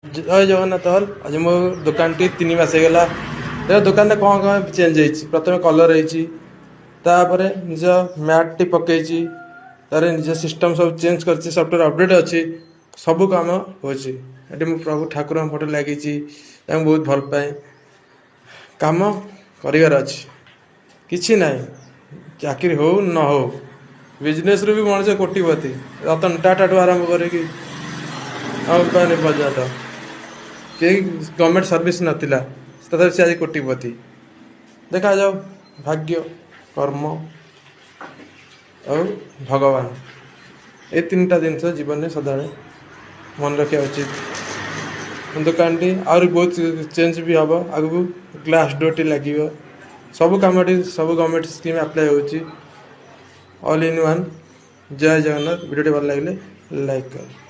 जय जगन्नाथ हल आज मो दुकान टी 3 मास होगा दुकान कौन कौन चेंज हो प्रथम कलर होपर निज मैट टी पकई तार निज सिस्टम सब चेंज कर सफ्टवेयर अपडेट अच्छी सब कम हो प्रभु ठाकुर फोटो लगी बहुत भल पाए कम कर कि ना चाकरी हो न हो बिजनेस रू भी मनुष्य कोटिपति रतन टाटा ठू आरंभ करके अंबानी पर्यटन कहीं गवर्नमेंट सर्विस नाला तथा से आज कोटिपति देखा जाओ भाग्य कर्म और भगवान ये 3टा जिनस जीवन में सदा मन रखा उचित दुकान टी आहुरी बहुत चेंज भी हम आगू ग्लास डोर टी लगे सब कम सब गवर्नमेंट स्कीम अप्लाई होल इन वन जय जगन्नाथ वीडियो भल लगे लाइक कर।